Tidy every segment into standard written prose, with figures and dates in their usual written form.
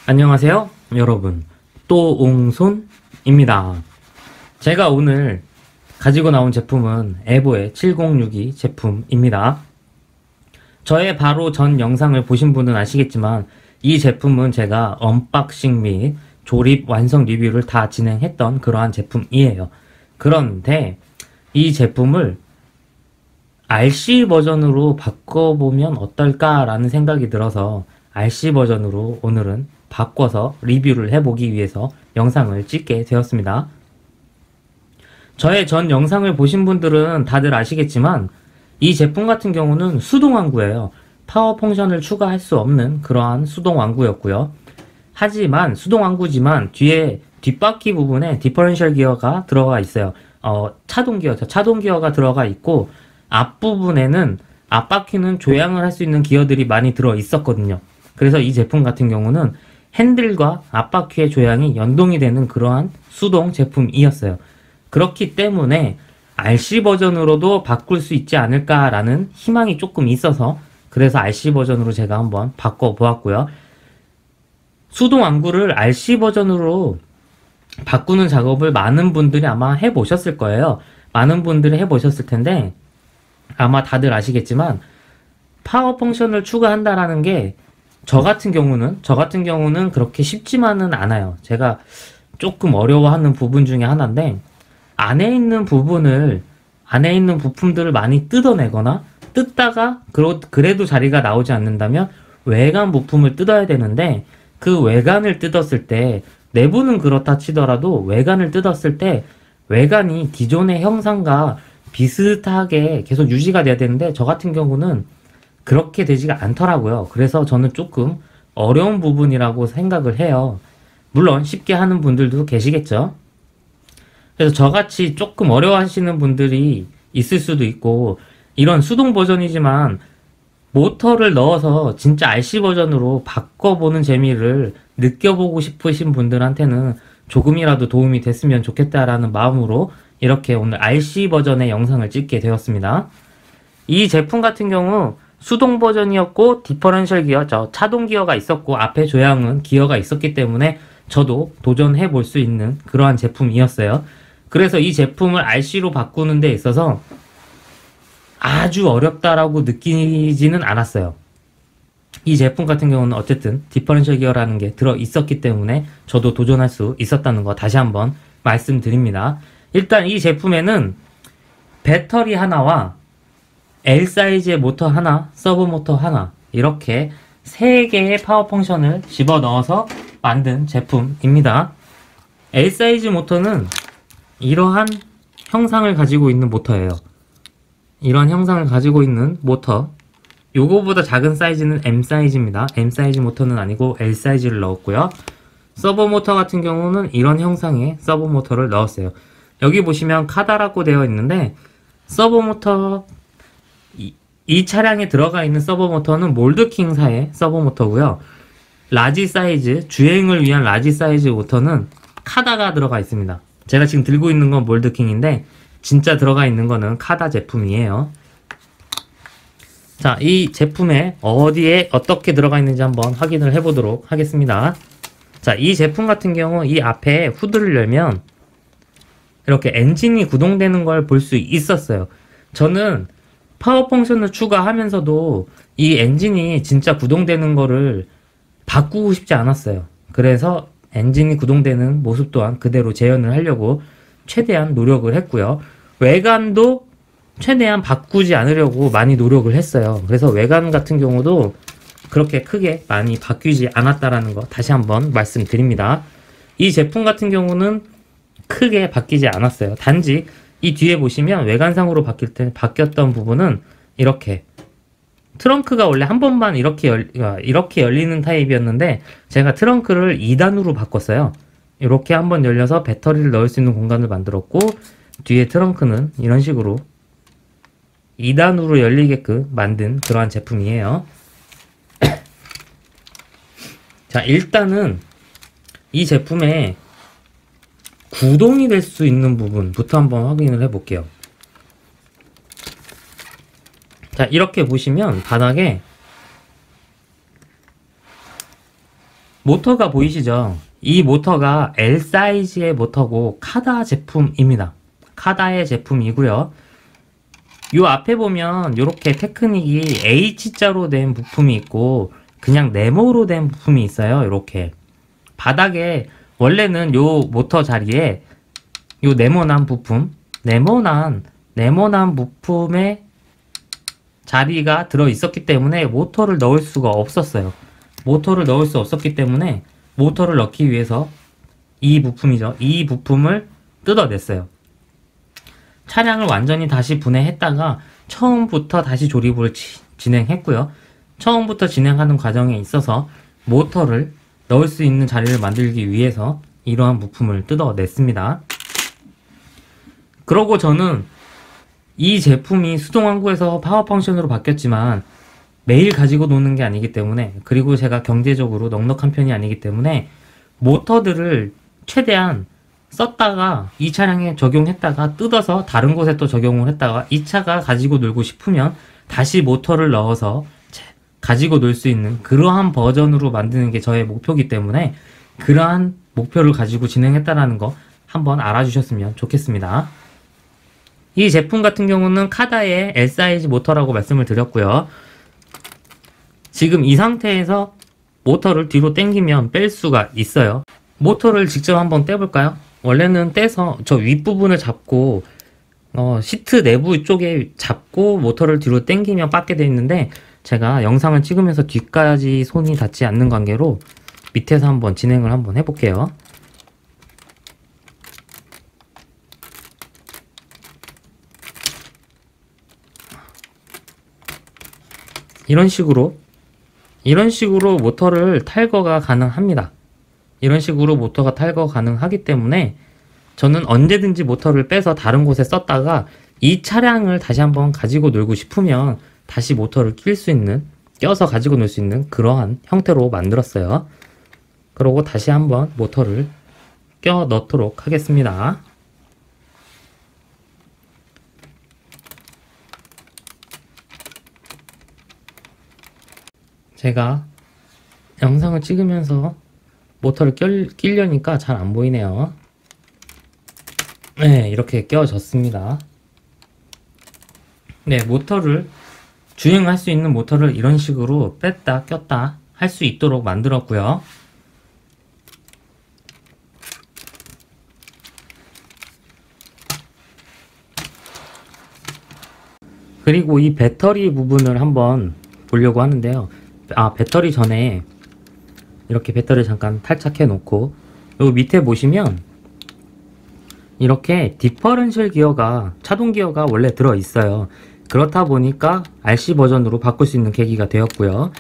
안녕하세요 여러분, 또옹손입니다. 제가 오늘 가지고 나온 제품은 에보의 7062 제품입니다. 저의 바로 전 영상을 보신 분은 아시겠지만 이 제품은 제가 언박싱 및 조립 완성 리뷰를 다 진행했던 그러한 제품이에요. 그런데 이 제품을 RC 버전으로 바꿔보면 어떨까 라는 생각이 들어서 RC 버전으로 오늘은 바꿔서 리뷰를 해보기 위해서 영상을 찍게 되었습니다. 저의 전 영상을 보신 분들은 다들 아시겠지만 이 제품 같은 경우는 수동 완구예요. 파워 펑션을 추가할 수 없는 그러한 수동 완구였고요. 하지만 수동 완구지만 뒤에 뒷바퀴 부분에 디퍼런셜 기어가 들어가 있어요. 차동 기어가 들어가 있고 앞부분에는 앞바퀴는 조향을 할 수 있는 기어들이 많이 들어 있었거든요. 그래서 이 제품 같은 경우는 핸들과 앞바퀴의 조향이 연동이 되는 그러한 수동 제품이었어요. 그렇기 때문에 RC 버전으로도 바꿀 수 있지 않을까라는 희망이 조금 있어서 그래서 RC 버전으로 제가 한번 바꿔보았고요. 수동 완구를 RC 버전으로 바꾸는 작업을 많은 분들이 아마 해보셨을 거예요. 많은 분들이 해보셨을 텐데 아마 다들 아시겠지만 파워 펑션을 추가한다라는 게 저 같은 경우는 그렇게 쉽지만은 않아요. 제가 조금 어려워하는 부분 중에 하나인데 안에 있는 부품들을 많이 뜯어내거나 뜯다가 그래도 자리가 나오지 않는다면 외관 부품을 뜯어야 되는데 그 외관을 뜯었을 때 내부는 그렇다 치더라도 외관을 뜯었을 때 외관이 기존의 형상과 비슷하게 계속 유지가 돼야 되는데 저 같은 경우는 그렇게 되지가 않더라고요. 그래서 저는 조금 어려운 부분이라고 생각을 해요. 물론 쉽게 하는 분들도 계시겠죠. 그래서 저같이 조금 어려워하시는 분들이 있을 수도 있고 이런 수동 버전이지만 모터를 넣어서 진짜 RC 버전으로 바꿔보는 재미를 느껴보고 싶으신 분들한테는 조금이라도 도움이 됐으면 좋겠다라는 마음으로 이렇게 오늘 RC 버전의 영상을 찍게 되었습니다. 이 제품 같은 경우 수동 버전이었고 디퍼런셜 기어, 차동 기어가 있었고 앞에 조향은 기어가 있었기 때문에 저도 도전해 볼 수 있는 그러한 제품이었어요. 그래서 이 제품을 RC로 바꾸는 데 있어서 아주 어렵다라고 느끼지는 않았어요. 이 제품 같은 경우는 어쨌든 디퍼런셜 기어라는 게 들어 있었기 때문에 저도 도전할 수 있었다는 거 다시 한번 말씀드립니다. 일단 이 제품에는 배터리 하나와 L 사이즈의 모터 하나, 서브 모터 하나 이렇게 3개의 파워 펑션을 집어넣어서 만든 제품입니다. L 사이즈 모터는 이러한 형상을 가지고 있는 모터예요. 이러한 형상을 가지고 있는 모터, 요거보다 작은 사이즈는 M 사이즈입니다. M 사이즈 모터는 아니고 L 사이즈를 넣었고요. 서버 모터 같은 경우는 이런 형상의 서버 모터를 넣었어요. 여기 보시면 카다라고 되어 있는데 서버 모터 이 차량에 들어가 있는 서버 모터는 몰드킹사의 서버 모터고요. 라지 사이즈, 주행을 위한 라지 사이즈 모터는 카다가 들어가 있습니다. 제가 지금 들고 있는 건 몰드킹인데 진짜 들어가 있는 거는 카다 제품이에요. 자, 이 제품에 어디에 어떻게 들어가 있는지 한번 확인을 해보도록 하겠습니다. 자, 이 제품 같은 경우 이 앞에 후드를 열면 이렇게 엔진이 구동되는 걸 볼 수 있었어요. 저는 파워 펑션을 추가하면서도 이 엔진이 진짜 구동되는 거를 바꾸고 싶지 않았어요. 그래서 엔진이 구동되는 모습 또한 그대로 재현을 하려고 최대한 노력을 했고요. 외관도 최대한 바꾸지 않으려고 많이 노력을 했어요. 그래서 외관 같은 경우도 그렇게 크게 많이 바뀌지 않았다라는 거 다시 한번 말씀드립니다. 이 제품 같은 경우는 크게 바뀌지 않았어요. 단지 이 뒤에 보시면 외관상으로 바뀌었던 부분은 이렇게 트렁크가 원래 한 번만 이렇게 열리는 타입이었는데 제가 트렁크를 2단으로 바꿨어요. 이렇게 한번 열려서 배터리를 넣을 수 있는 공간을 만들었고 뒤에 트렁크는 이런 식으로 2단으로 열리게끔 만든 그러한 제품이에요. 자, 일단은 이 제품에 구동이 될 수 있는 부분부터 한번 확인을 해 볼게요. 자, 이렇게 보시면 바닥에 모터가 보이시죠? 이 모터가 L 사이즈의 모터고 카다 제품입니다. 카다의 제품이고요. 요 앞에 보면 이렇게 테크닉이 H자로 된 부품이 있고 그냥 네모로 된 부품이 있어요. 이렇게 바닥에 원래는 요 모터 자리에 요 네모난 부품, 네모난 부품의 자리가 들어 있었기 때문에 모터를 넣을 수가 없었어요. 모터를 넣을 수 없었기 때문에 모터를 넣기 위해서 이 부품이죠. 이 부품을 뜯어냈어요. 차량을 완전히 다시 분해했다가 처음부터 다시 조립을 진행했고요. 처음부터 진행하는 과정에 있어서 모터를 넣을 수 있는 자리를 만들기 위해서 이러한 부품을 뜯어냈습니다. 그러고 저는 이 제품이 수동환구에서 파워 펑션으로 바뀌었지만 매일 가지고 노는 게 아니기 때문에, 그리고 제가 경제적으로 넉넉한 편이 아니기 때문에 모터들을 최대한 썼다가 이 차량에 적용했다가 뜯어서 다른 곳에 또 적용을 했다가 이 차가 가지고 놀고 싶으면 다시 모터를 넣어서 가지고 놀 수 있는 그러한 버전으로 만드는 게 저의 목표이기 때문에 그러한 목표를 가지고 진행했다라는 거 한번 알아주셨으면 좋겠습니다. 이 제품 같은 경우는 카다의 L 사이즈 모터라고 말씀을 드렸고요. 지금 이 상태에서 모터를 뒤로 당기면 뺄 수가 있어요. 모터를 직접 한번 떼볼까요? 원래는 떼서 저 윗부분을 잡고 시트 내부 쪽에 잡고 모터를 뒤로 당기면 빠게 되어 있는데, 제가 영상을 찍으면서 뒤까지 손이 닿지 않는 관계로 밑에서 한번 진행을 한번 해볼게요. 이런 식으로 모터를 탈거가 가능합니다. 이런 식으로 모터가 탈거 가능하기 때문에 저는 언제든지 모터를 빼서 다른 곳에 썼다가 이 차량을 다시 한번 가지고 놀고 싶으면 다시 모터를 껴서 가지고 놀 수 있는 그러한 형태로 만들었어요. 그리고 다시 한번 모터를 껴 넣도록 하겠습니다. 제가 영상을 찍으면서 모터를 끼려니까 잘 안 보이네요. 네, 이렇게 껴졌습니다. 네, 모터를 주행할 수 있는 모터를 이런 식으로 뺐다 꼈다 할 수 있도록 만들었고요. 그리고 이 배터리 부분을 한번 보려고 하는데요. 배터리 전에 이렇게 배터리 잠깐 탈착해 놓고 요 밑에 보시면 이렇게 디퍼런셜 기어가, 차동 기어가 원래 들어 있어요. 그렇다 보니까 RC 버전으로 바꿀 수 있는 계기가 되었고요.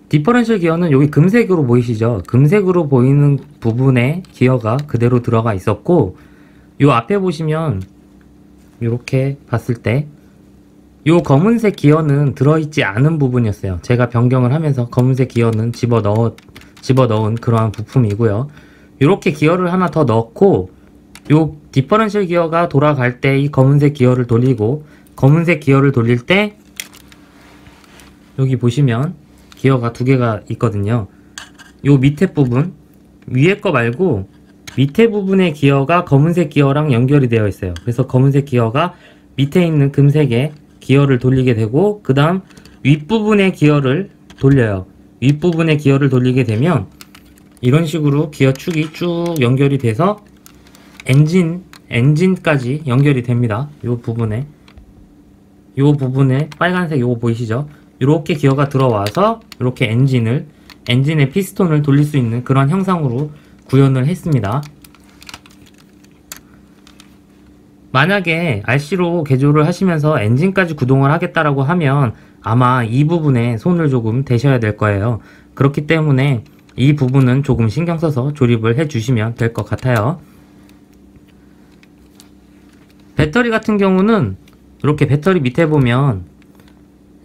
디퍼런셜 기어는 여기 금색으로 보이시죠? 금색으로 보이는 부분에 기어가 그대로 들어가 있었고, 요 앞에 보시면 이렇게 봤을 때 요 검은색 기어는 들어있지 않은 부분이었어요. 제가 변경을 하면서 검은색 기어는 집어넣은 그러한 부품이고요. 이렇게 기어를 하나 더 넣고 요 디퍼런셜 기어가 돌아갈 때 이 검은색 기어를 돌리고, 검은색 기어를 돌릴 때 여기 보시면 기어가 두 개가 있거든요. 요 밑에 부분, 위에 거 말고 밑에 부분의 기어가 검은색 기어랑 연결이 되어 있어요. 그래서 검은색 기어가 밑에 있는 금색의 기어를 돌리게 되고, 그 다음 윗부분의 기어를 돌려요. 윗부분의 기어를 돌리게 되면 이런 식으로 기어축이 쭉 연결이 돼서 엔진까지 연결이 됩니다. 요 부분에 빨간색 요거 보이시죠? 이렇게 기어가 들어와서 이렇게 엔진의 피스톤을 돌릴 수 있는 그런 형상으로 구현을 했습니다. 만약에 RC로 개조를 하시면서 엔진까지 구동을 하겠다라고 하면 아마 이 부분에 손을 조금 대셔야 될 거예요. 그렇기 때문에 이 부분은 조금 신경 써서 조립을 해 주시면 될 것 같아요. 배터리 같은 경우는 이렇게 배터리 밑에 보면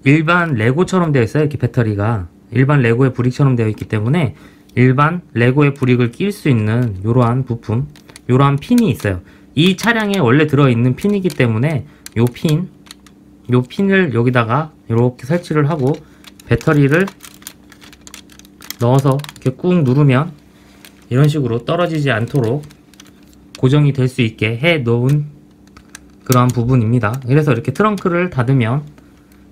일반 레고처럼 되어 있어요. 이렇게 배터리가 일반 레고의 브릭처럼 되어 있기 때문에 일반 레고의 브릭을 낄 수 있는 이러한 부품, 이러한 핀이 있어요. 이 차량에 원래 들어있는 핀이기 때문에 요 핀을 여기다가 이렇게 설치를 하고 배터리를 넣어서 이렇게 꾹 누르면 이런 식으로 떨어지지 않도록 고정이 될 수 있게 해 놓은 그러한 부분입니다. 그래서 이렇게 트렁크를 닫으면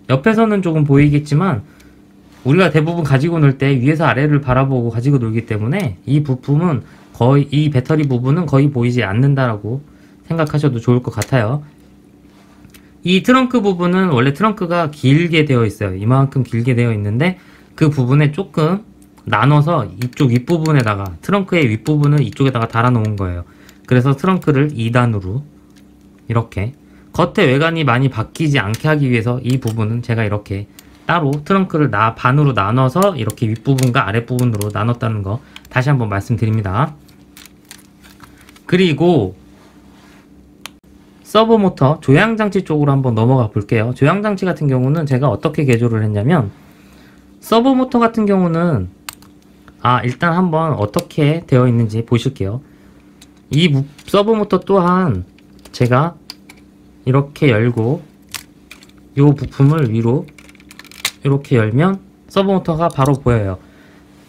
옆에서는 조금 보이겠지만 우리가 대부분 가지고 놀 때 위에서 아래를 바라보고 가지고 놀기 때문에 이 부품은 거의, 이 배터리 부분은 거의 보이지 않는다라고 생각하셔도 좋을 것 같아요. 이 트렁크 부분은 원래 트렁크가 길게 되어 있어요. 이만큼 길게 되어 있는데 그 부분에 조금 나눠서 이쪽 윗부분에다가, 트렁크의 윗부분을 이쪽에다가 달아 놓은 거예요. 그래서 트렁크를 2단으로 이렇게 겉에 외관이 많이 바뀌지 않게 하기 위해서 이 부분은 제가 이렇게 따로 트렁크를 반으로 나눠서 이렇게 윗부분과 아랫부분으로 나눴다는 거 다시 한번 말씀드립니다. 그리고 서버모터 조향장치 쪽으로 한번 넘어가 볼게요. 조향장치 같은 경우는 제가 어떻게 개조를 했냐면, 서버모터 같은 경우는 일단 한번 어떻게 되어 있는지 보실게요. 이 서버모터 또한 제가 이렇게 열고 이 부품을 위로 이렇게 열면 서버모터가 바로 보여요.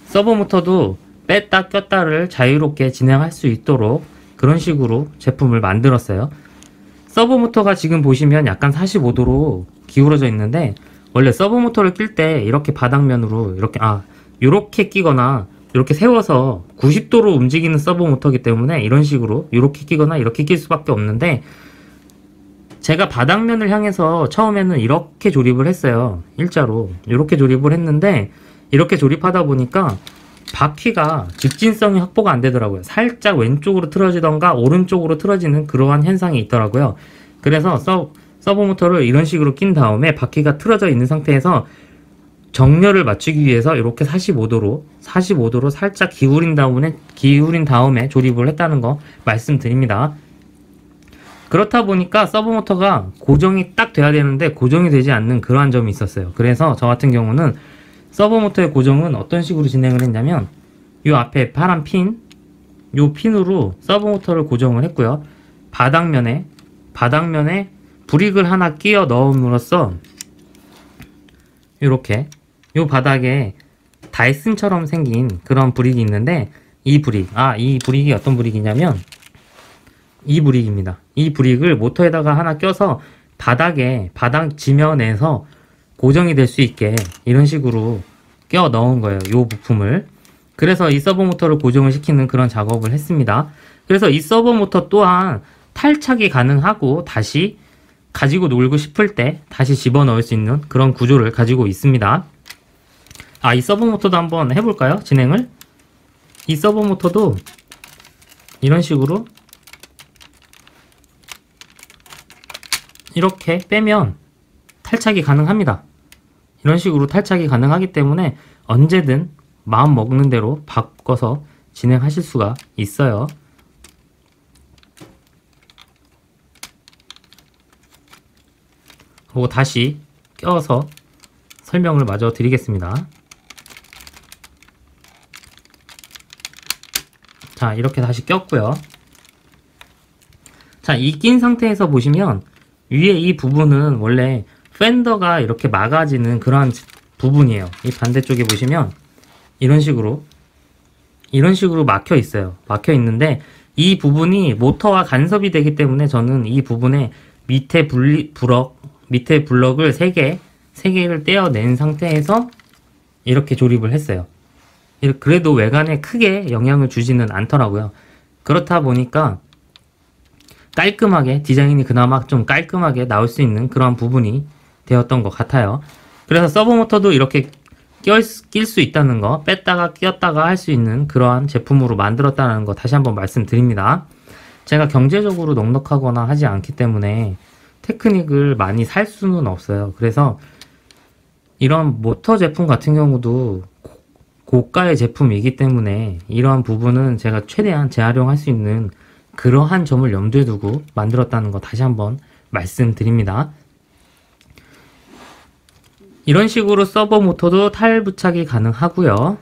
서버모터도 뺐다 꼈다를 자유롭게 진행할 수 있도록 그런 식으로 제품을 만들었어요. 서버모터가 지금 보시면 약간 45도로 기울어져 있는데, 원래 서버모터를 낄 때 이렇게 바닥면으로 이렇게 끼거나 이렇게 세워서 90도로 움직이는 서버모터이기 때문에 이런 식으로 이렇게 끼거나 이렇게 낄 수밖에 없는데, 제가 바닥면을 향해서 처음에는 이렇게 조립을 했어요. 일자로 이렇게 조립을 했는데, 이렇게 조립하다 보니까 바퀴가 직진성이 확보가 안 되더라고요. 살짝 왼쪽으로 틀어지던가 오른쪽으로 틀어지는 그러한 현상이 있더라고요. 그래서 서버모터를 이런 식으로 낀 다음에 바퀴가 틀어져 있는 상태에서 정렬을 맞추기 위해서 이렇게 45도로 살짝 기울인 다음에 조립을 했다는 거 말씀드립니다. 그렇다 보니까 서버모터가 고정이 딱 돼야 되는데 고정이 되지 않는 그러한 점이 있었어요. 그래서 저 같은 경우는 서버모터의 고정은 어떤 식으로 진행을 했냐면, 이 앞에 파란 요 핀으로 서버모터를 고정을 했고요. 바닥면에 브릭을 하나 끼워 넣음으로써 이렇게 요 바닥에 다이슨처럼 생긴 그런 브릭이 있는데, 이 브릭이 어떤 브릭이냐면 이 브릭입니다. 이 브릭을 모터에다가 하나 껴서 바닥 지면에서 고정이 될 수 있게 이런 식으로 껴 넣은 거예요. 이 부품을. 그래서 이 서버모터를 고정을 시키는 그런 작업을 했습니다. 그래서 이 서버모터 또한 탈착이 가능하고 다시 가지고 놀고 싶을 때 다시 집어넣을 수 있는 그런 구조를 가지고 있습니다. 이 서버모터도 한번 해볼까요? 진행을. 이 서버모터도 이런 식으로 이렇게 빼면 탈착이 가능합니다. 이런 식으로 탈착이 가능하기 때문에 언제든 마음 먹는 대로 바꿔서 진행하실 수가 있어요. 그리고 다시 껴서 설명을 마저 드리겠습니다. 자, 이렇게 다시 꼈고요. 자, 이 낀 상태에서 보시면 위에 이 부분은 원래 팬더가 이렇게 막아지는 그러한 부분이에요. 이 반대쪽에 보시면 이런 식으로 막혀 있어요. 막혀 있는데 이 부분이 모터와 간섭이 되기 때문에 저는 이 부분에 밑에 블럭을 3개를 떼어낸 상태에서 이렇게 조립을 했어요. 그래도 외관에 크게 영향을 주지는 않더라고요. 그렇다 보니까 깔끔하게, 디자인이 그나마 좀 깔끔하게 나올 수 있는 그런 부분이 되었던 것 같아요. 그래서 서버모터도 이렇게 낄 수 있다는 거, 뺐다가 끼었다가 할 수 있는 그러한 제품으로 만들었다는 거 다시 한번 말씀드립니다. 제가 경제적으로 넉넉하거나 하지 않기 때문에 테크닉을 많이 살 수는 없어요. 그래서 이런 모터 제품 같은 경우도 고가의 제품이기 때문에 이러한 부분은 제가 최대한 재활용할 수 있는 그러한 점을 염두에 두고 만들었다는 거 다시 한번 말씀드립니다. 이런 식으로 서버모터도 탈부착이 가능하고요.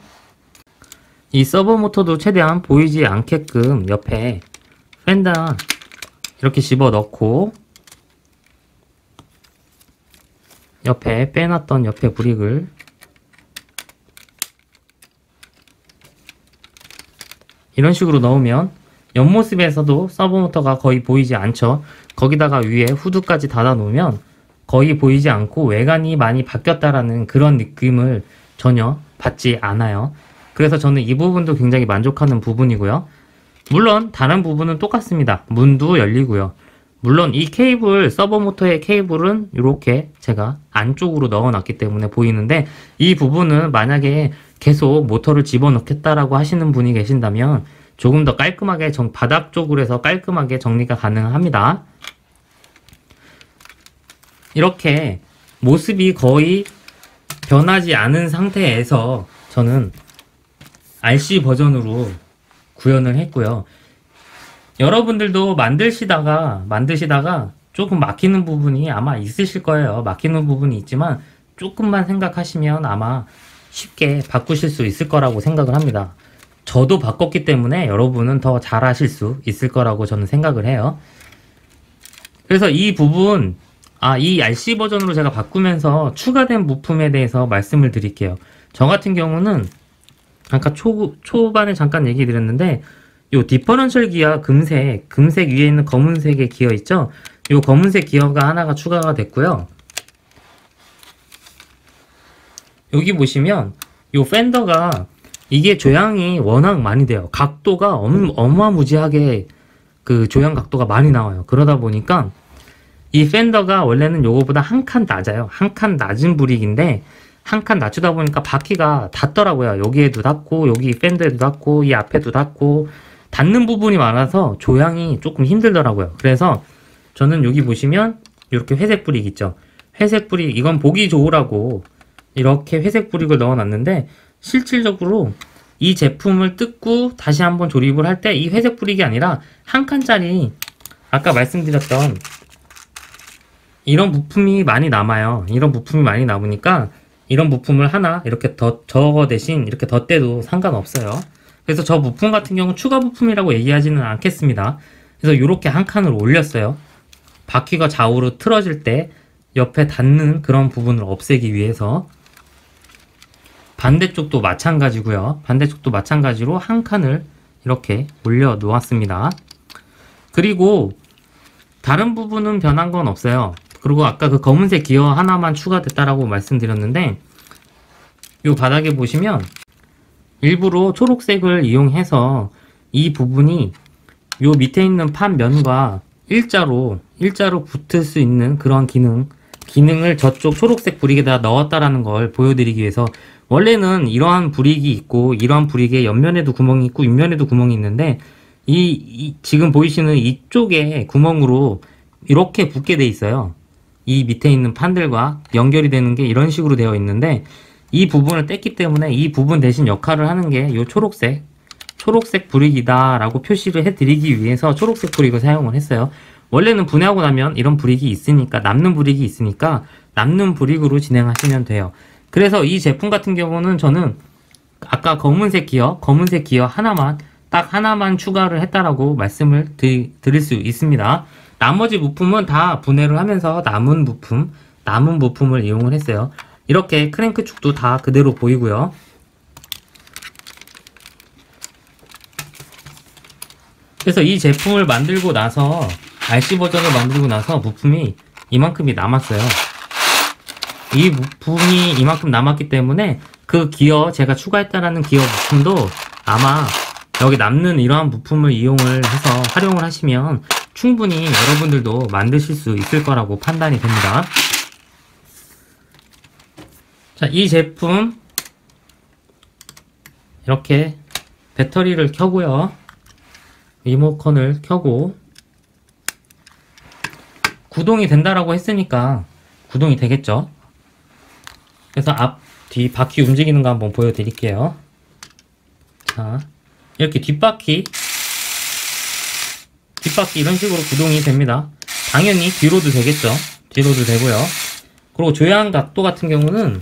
이 서버모터도 최대한 보이지 않게끔 옆에 팬더 이렇게 집어넣고 옆에 빼놨던 옆에 브릭을 이런 식으로 넣으면 옆모습에서도 서브모터가 거의 보이지 않죠. 거기다가 위에 후드까지 닫아 놓으면 거의 보이지 않고 외관이 많이 바뀌었다라는 그런 느낌을 전혀 받지 않아요. 그래서 저는 이 부분도 굉장히 만족하는 부분이고요. 물론 다른 부분은 똑같습니다. 문도 열리고요. 물론 이 케이블, 서버모터의 케이블은 이렇게 제가 안쪽으로 넣어놨기 때문에 보이는데, 이 부분은 만약에 계속 모터를 집어넣겠다라고 하시는 분이 계신다면 조금 더 깔끔하게 바닥 쪽으로 해서 깔끔하게 정리가 가능합니다. 이렇게 모습이 거의 변하지 않은 상태에서 저는 RC 버전으로 구현을 했고요. 여러분들도 만드시다가 조금 막히는 부분이 아마 있으실 거예요. 막히는 부분이 있지만 조금만 생각하시면 아마 쉽게 바꾸실 수 있을 거라고 생각을 합니다. 저도 바꿨기 때문에 여러분은 더 잘하실 수 있을 거라고 저는 생각을 해요. 그래서 이 부분, 이 RC 버전으로 제가 바꾸면서 추가된 부품에 대해서 말씀을 드릴게요. 저 같은 경우는 아까 초반에 잠깐 얘기 드렸는데, 요 디퍼런셜 기어 금색 위에 있는 검은색의 기어 있죠? 요 검은색 기어가 하나가 추가가 됐고요. 여기 보시면 요 팬더가 이게 조향이 워낙 많이 돼요. 각도가 어마무지하게 그 조향 각도가 많이 나와요. 그러다 보니까 이 팬더가 원래는 요거보다 한 칸 낮아요. 한 칸 낮은 브릭인데 한 칸 낮추다 보니까 바퀴가 닿더라고요. 여기에도 닿고 여기 팬더에도 닿고 이 앞에도 닿고 닿는 부분이 많아서 조향이 조금 힘들더라고요. 그래서 저는 여기 보시면 이렇게 회색 브릭 있죠. 회색 브릭, 이건 보기 좋으라고 이렇게 회색 브릭을 넣어놨는데, 실질적으로 이 제품을 뜯고 다시 한번 조립을 할 때 이 회색 브릭이 아니라 한 칸짜리, 아까 말씀드렸던 이런 부품이 많이 남아요. 이런 부품이 많이 남으니까 이런 부품을 하나 이렇게 저거 대신 이렇게 덧대도 상관없어요. 그래서 저 부품 같은 경우는 추가 부품이라고 얘기하지는 않겠습니다. 그래서 이렇게 한 칸을 올렸어요. 바퀴가 좌우로 틀어질 때 옆에 닿는 그런 부분을 없애기 위해서. 반대쪽도 마찬가지고요. 반대쪽도 마찬가지로 한 칸을 이렇게 올려 놓았습니다. 그리고 다른 부분은 변한 건 없어요. 그리고 아까 그 검은색 기어 하나만 추가됐다라고 말씀드렸는데, 이 바닥에 보시면 일부러 초록색을 이용해서 이 부분이 요 밑에 있는 판 면과 일자로 붙을 수 있는 그런 기능을 저쪽 초록색 브릭에다 넣었다라는 걸 보여드리기 위해서, 원래는 이러한 브릭이 있고 이러한 브릭의 옆면에도 구멍이 있고 윗면에도 구멍이 있는데 지금 보이시는 이쪽에 구멍으로 이렇게 붙게 돼 있어요. 이 밑에 있는 판들과 연결이 되는 게 이런 식으로 되어 있는데, 이 부분을 뗐기 때문에 이 부분 대신 역할을 하는 게 이 초록색 브릭이다 라고 표시를 해드리기 위해서 초록색 브릭을 사용을 했어요. 원래는 분해하고 나면 이런 브릭이 있으니까, 남는 브릭이 있으니까 남는 브릭으로 진행하시면 돼요. 그래서 이 제품 같은 경우는 저는 아까 검은색 기어 딱 하나만 추가를 했다라고 말씀을 드릴 수 있습니다. 나머지 부품은 다 분해를 하면서 남은 부품을 이용을 했어요. 이렇게 크랭크 축도 다 그대로 보이고요. 그래서 이 제품을 만들고 나서, RC 버전을 만들고 나서 부품이 이만큼이 남았어요. 이 부품이 이만큼 남았기 때문에 그 기어, 제가 추가했다라는 기어 부품도 아마 여기 남는 이러한 부품을 이용을 해서 활용을 하시면 충분히 여러분들도 만드실 수 있을 거라고 판단이 됩니다. 자, 이 제품 이렇게 배터리를 켜고요, 리모컨을 켜고, 구동이 된다라고 했으니까 구동이 되겠죠. 그래서 앞, 뒤 바퀴 움직이는 거 한번 보여드릴게요. 자, 이렇게 뒷바퀴 이런 식으로 구동이 됩니다. 당연히 뒤로도 되겠죠. 뒤로도 되고요. 그리고 조향 각도 같은 경우는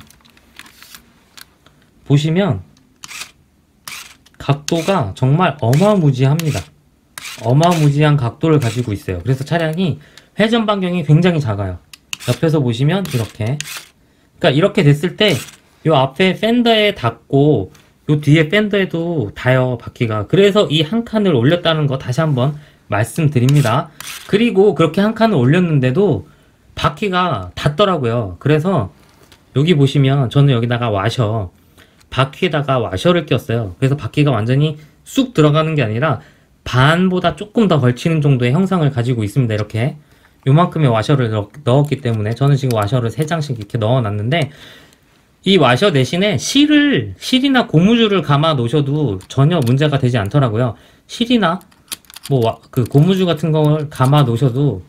보시면 각도가 정말 어마무지합니다. 어마무지한 각도를 가지고 있어요. 그래서 차량이 회전 반경이 굉장히 작아요. 옆에서 보시면 이렇게, 그러니까 이렇게 됐을 때 요 앞에 팬더에 닿고 요 뒤에 팬더에도 닿아요, 바퀴가. 그래서 이 한 칸을 올렸다는 거 다시 한번 말씀드립니다. 그리고 그렇게 한 칸을 올렸는데도 바퀴가 닿더라고요. 그래서 여기 보시면 저는 여기다가 와셔, 바퀴에다가 와셔를 꼈어요. 그래서 바퀴가 완전히 쑥 들어가는 게 아니라 반보다 조금 더 걸치는 정도의 형상을 가지고 있습니다. 이렇게 요만큼의 와셔를 넣었기 때문에 저는 지금 와셔를 3장씩 이렇게 넣어놨는데, 이 와셔 대신에 실이나 고무줄을 감아 놓으셔도 전혀 문제가 되지 않더라고요. 실이나 그 고무줄 같은 걸 감아 놓으셔도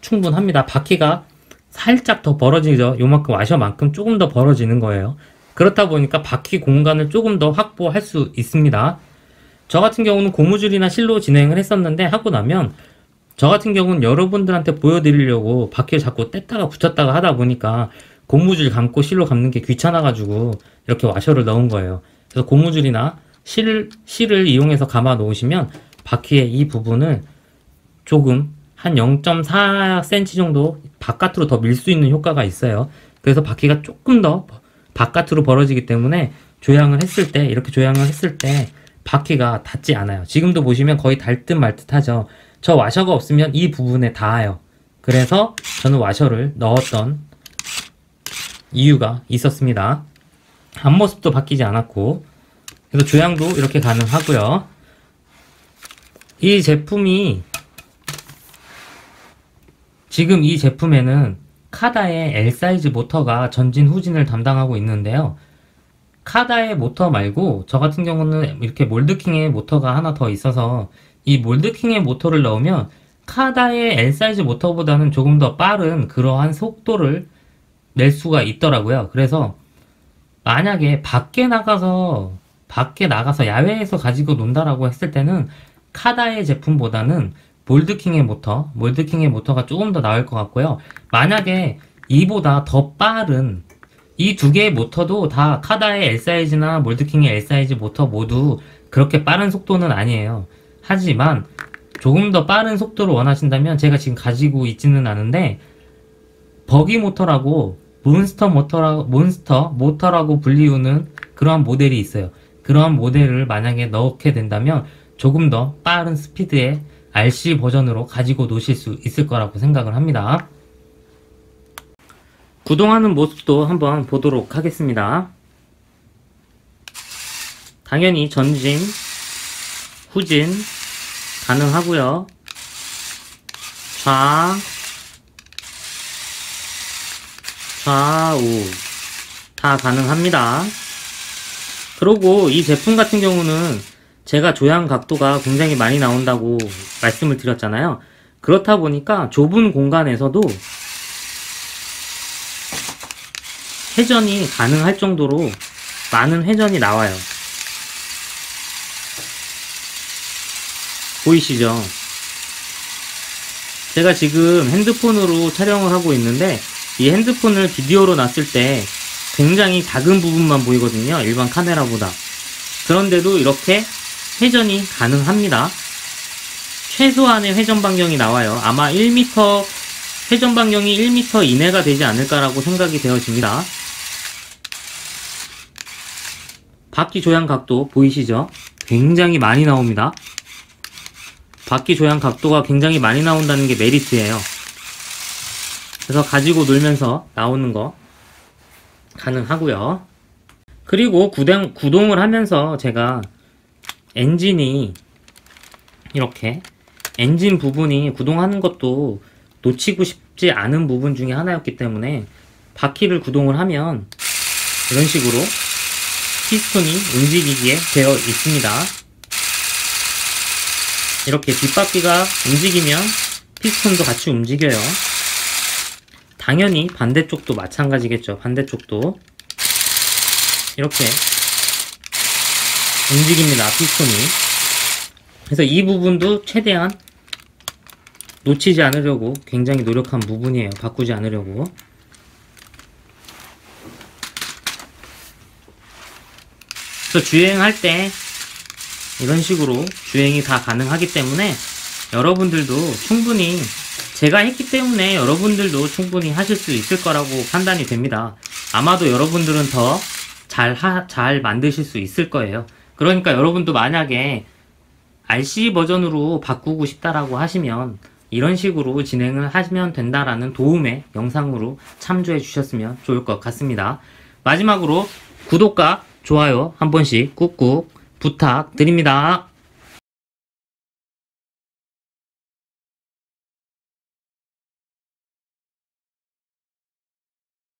충분합니다. 바퀴가 살짝 더 벌어지죠. 요만큼 와셔만큼 조금 더 벌어지는 거예요. 그렇다 보니까 바퀴 공간을 조금 더 확보할 수 있습니다. 저 같은 경우는 고무줄이나 실로 진행을 했었는데, 하고 나면 저 같은 경우는 여러분들한테 보여드리려고 바퀴를 자꾸 뗐다가 붙였다가 하다 보니까 고무줄 감고 실로 감는 게 귀찮아가지고 이렇게 와셔를 넣은 거예요. 그래서 고무줄이나 실을 이용해서 감아 놓으시면 바퀴의 이 부분을 조금 한 0.4cm 정도 바깥으로 더 밀 수 있는 효과가 있어요. 그래서 바퀴가 조금 더 바깥으로 벌어지기 때문에 이렇게 조향을 했을 때 바퀴가 닿지 않아요. 지금도 보시면 거의 닿을 듯 말 듯 하죠. 저 와셔가 없으면 이 부분에 닿아요. 그래서 저는 와셔를 넣었던 이유가 있었습니다. 앞모습도 바뀌지 않았고, 그래서 조향도 이렇게 가능하고요. 지금 이 제품에는 카다의 L 사이즈 모터가 전진 후진을 담당하고 있는데요. 카다의 모터 말고 저 같은 경우는 이렇게 몰드킹의 모터가 하나 더 있어서 이 몰드킹의 모터를 넣으면 카다의 L 사이즈 모터보다는 조금 더 빠른 그러한 속도를 낼 수가 있더라고요. 그래서 만약에 밖에 나가서 야외에서 가지고 논다라고 했을 때는 카다의 제품보다는 몰드킹의 모터가 조금 더 나을 것 같고요. 만약에 이보다 더 빠른 이 두 개의 모터도 다 카다의 L 사이즈나 몰드킹의 L 사이즈 모터 모두 그렇게 빠른 속도는 아니에요. 하지만 조금 더 빠른 속도를 원하신다면 제가 지금 가지고 있지는 않은데 버기 모터라고 몬스터 모터라고 불리우는 그러한 모델이 있어요. 그러한 모델을 만약에 넣게 된다면 조금 더 빠른 스피드의 RC 버전으로 가지고 노실 수 있을 거라고 생각을 합니다. 구동하는 모습도 한번 보도록 하겠습니다. 당연히 전진, 후진 가능하고요. 좌우 다 가능합니다. 그리고 이 제품 같은 경우는 제가 조향 각도가 굉장히 많이 나온다고 말씀을 드렸잖아요. 그렇다 보니까 좁은 공간에서도 회전이 가능할 정도로 많은 회전이 나와요. 보이시죠? 제가 지금 핸드폰으로 촬영을 하고 있는데 이 핸드폰을 비디오로 놨을 때 굉장히 작은 부분만 보이거든요. 일반 카메라보다. 그런데도 이렇게 회전이 가능합니다. 최소한의 회전 반경이 나와요. 아마 1m, 회전 반경이 1m 이내가 되지 않을까라고 생각이 되어집니다. 바퀴 조향 각도 보이시죠? 굉장히 많이 나옵니다. 바퀴 조향 각도가 굉장히 많이 나온다는 게 메리트예요. 그래서 가지고 놀면서 나오는 거 가능하고요. 그리고 구동을 하면서 제가 엔진이 이렇게 엔진 부분이 구동하는 것도 놓치고 싶지 않은 부분 중에 하나였기 때문에 바퀴를 구동을 하면 이런 식으로 피스톤이 움직이게 되어 있습니다. 이렇게 뒷바퀴가 움직이면 피스톤도 같이 움직여요. 당연히 반대쪽도 마찬가지겠죠. 반대쪽도 이렇게 움직입니다. 피스톤이. 그래서 이 부분도 최대한 놓치지 않으려고 굉장히 노력한 부분이에요. 바꾸지 않으려고. 그래서 주행할 때 이런 식으로 주행이 다 가능하기 때문에 여러분들도 충분히, 제가 했기 때문에 여러분들도 충분히 하실 수 있을 거라고 판단이 됩니다. 아마도 여러분들은 더 잘 만드실 수 있을 거예요. 그러니까 여러분도 만약에 RC 버전으로 바꾸고 싶다라고 하시면 이런 식으로 진행을 하시면 된다라는 도움의 영상으로 참조해 주셨으면 좋을 것 같습니다. 마지막으로 구독과 좋아요 한 번씩 꾹꾹 부탁드립니다.